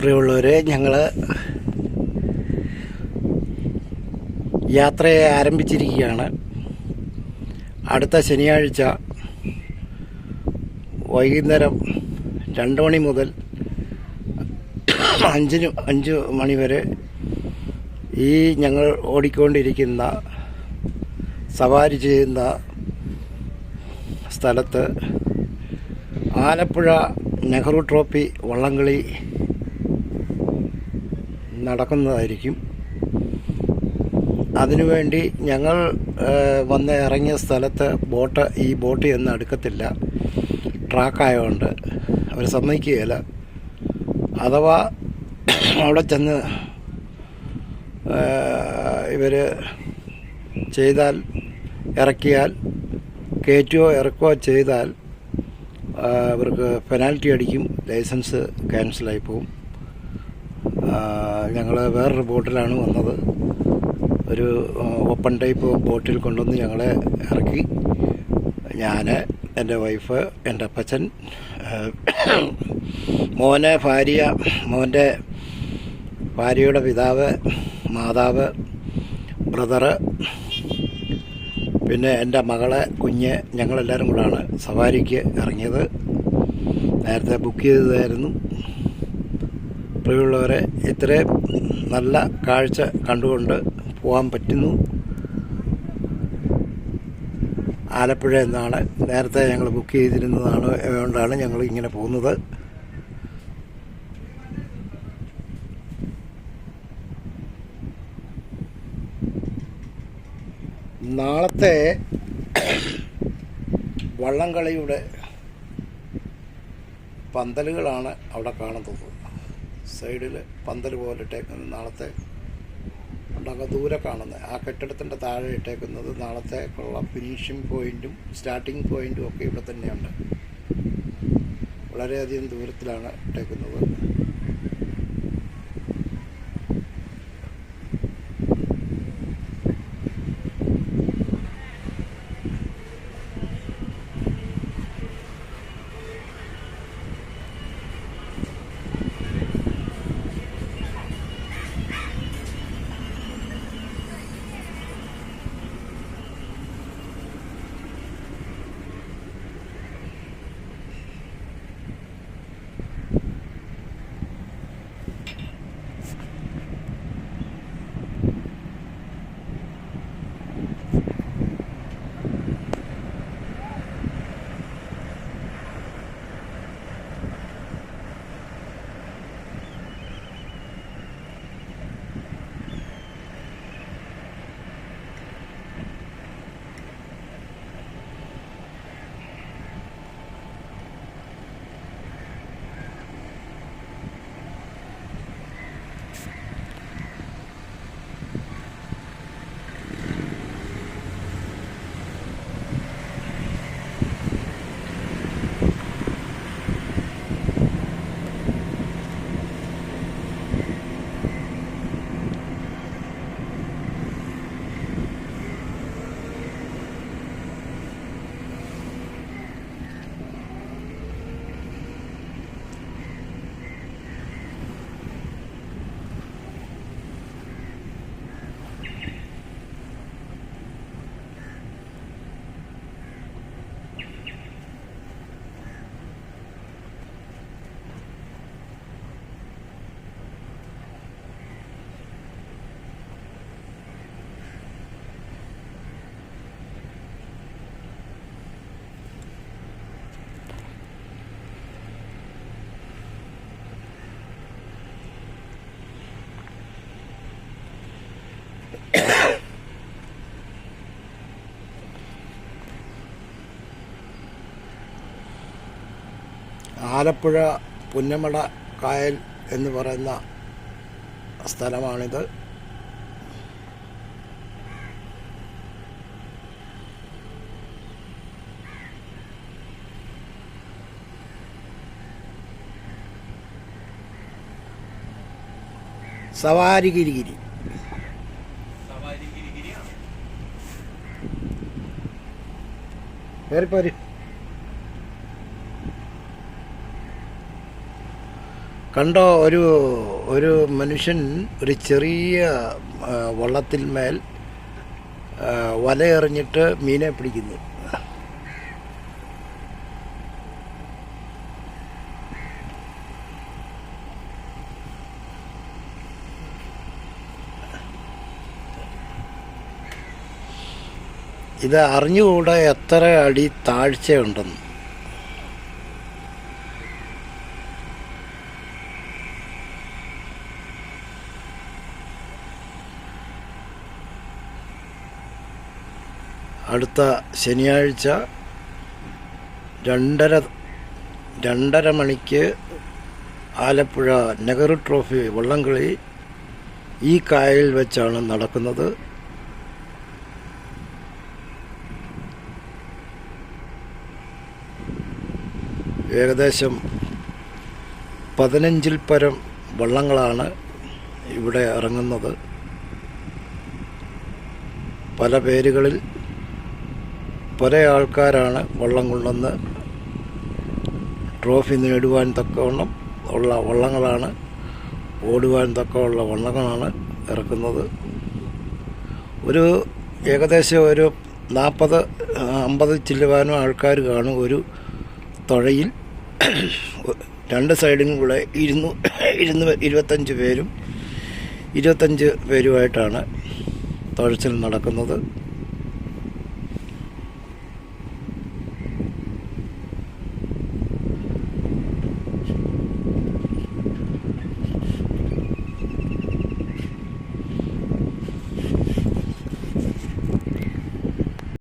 പ്രിയമുള്ളവരെ, ഞങ്ങൾ യാത്രയെ ആരംഭിച്ചിരിക്കുകയാണ്. അടുത്ത ശനിയാഴ്ച വൈകുന്നേരം 2 മണി മുതൽ 5 മണി വരെ ഈ ഞങ്ങൾ ഓടിക്കൊണ്ടിരിക്കുന്ന സവാരി ചെയ്യുന്ന സ്ഥലത്ത് ആലപ്പുഴ നെഹ്റു ട്രോഫി വള്ളംകളി നടക്കുന്നതായിരിക്കും. അതിനുവേണ്ടി ഞങ്ങൾ വന്ന് ഇറങ്ങിയ സ്ഥലത്ത് ഈ ബോട്ട് ചെന്ന് അടുക്കത്തില്ല. ട്രാക്കായതുകൊണ്ട് അവർ സമ്മതിക്കുകയില്ല. അഥവാ അവിടെ ചെന്ന് ഇവർ ചെയ്താൽ, ഇറക്കിയാൽ, കയറ്റുകയോ ഇറക്കുകയോ ചെയ്താൽ അവർക്ക് പെനാൽറ്റി അടിക്കും, ലൈസൻസ് ക്യാൻസലായി പോകും. ഞങ്ങൾ വേറൊരു ബോട്ടിലാണ് വന്നത്. ഒരു ഓപ്പൺ ടൈപ്പ് ബോട്ടിൽ കൊണ്ടുവന്ന് ഞങ്ങളെ ഇറക്കി. ഞാൻ, എൻ്റെ വൈഫ്, എൻ്റെ അപ്പച്ചൻ, മോൻ്റെ ഭാര്യയുടെ പിതാവ്, മാതാവ്, ബ്രദറ്, പിന്നെ എൻ്റെ മകളെ, കുഞ്ഞ്, ഞങ്ങളെല്ലാവരും കൂടാണ് സവാരിക്ക് ഇറങ്ങിയത്. നേരത്തെ ബുക്ക് ചെയ്തതായിരുന്നു. പ്രിയമുള്ളവരെ, ഇത്രയും നല്ല കാഴ്ച കണ്ടുകൊണ്ട് പോകാൻ പറ്റുന്നു. ആലപ്പുഴ എന്നാണ് നേരത്തെ ഞങ്ങൾ ബുക്ക് ചെയ്തിരുന്നതാണ്. അതുകൊണ്ടാണ് ഞങ്ങൾ ഇങ്ങനെ പോകുന്നത്. നാളത്തെ വള്ളംകളിയുടെ പന്തലുകളാണ് അവിടെ കാണുന്നത്. സൈഡിൽ പന്തൽ പോലെ ഇട്ടേക്കുന്നത് നാളത്തെ ഉണ്ടൊക്കെ ദൂരെ കാണുന്നത്. ആ കെട്ടിടത്തിൻ്റെ താഴെ ഇട്ടേക്കുന്നത് നാളത്തേക്കുള്ള ഫിനിഷിംഗ് പോയിൻറ്റും സ്റ്റാർട്ടിംഗ് പോയിൻറ്റും ഒക്കെ ഇവിടെ തന്നെയുണ്ട്. വളരെയധികം ദൂരത്തിലാണ് ഇട്ടേക്കുന്നത്. ആലപ്പുഴ പുന്നമട കായൽ എന്ന് പറയുന്ന സ്ഥലമാണിത്. സവാരിഗിരിഗിരി. കയറിപ്പോര്. കണ്ടോ, ഒരു മനുഷ്യൻ ഒരു ചെറിയ വള്ളത്തിൽ മേൽ വലയെറിഞ്ഞിട്ട് മീനെ പിടിക്കുന്നു. ഇത് അറിഞ്ഞുകൂടെ എത്ര അടി താഴ്ചയുണ്ടെന്ന്. അടുത്ത ശനിയാഴ്ച 2:30 മണിക്ക് ആലപ്പുഴ നെഹ്റു ട്രോഫി വള്ളംകളി ഈ കായലിൽ വെച്ചാണ് നടക്കുന്നത്. ഏകദേശം 15-ൽ പരം വള്ളങ്ങളാണ് ഇവിടെ ഇറങ്ങുന്നത്. പല പേരുകളിൽ പല ആൾക്കാരാണ് വള്ളം കൊണ്ടുവന്ന് ട്രോഫി നേടുവാൻ തക്കവണ്ണം ഉള്ള വള്ളങ്ങളാണ്, ഓടുവാൻ തക്കമുള്ള വള്ളങ്ങളാണ് ഇറക്കുന്നത്. ഏകദേശം ഒരു 40-50 ചില്ലുവാനും ആൾക്കാർ കാണും ഒരു തുഴയിൽ. 2 സൈഡിലും കൂടെ 25 പേരുമായിട്ടാണ് തുഴച്ചിൽ നടക്കുന്നത്.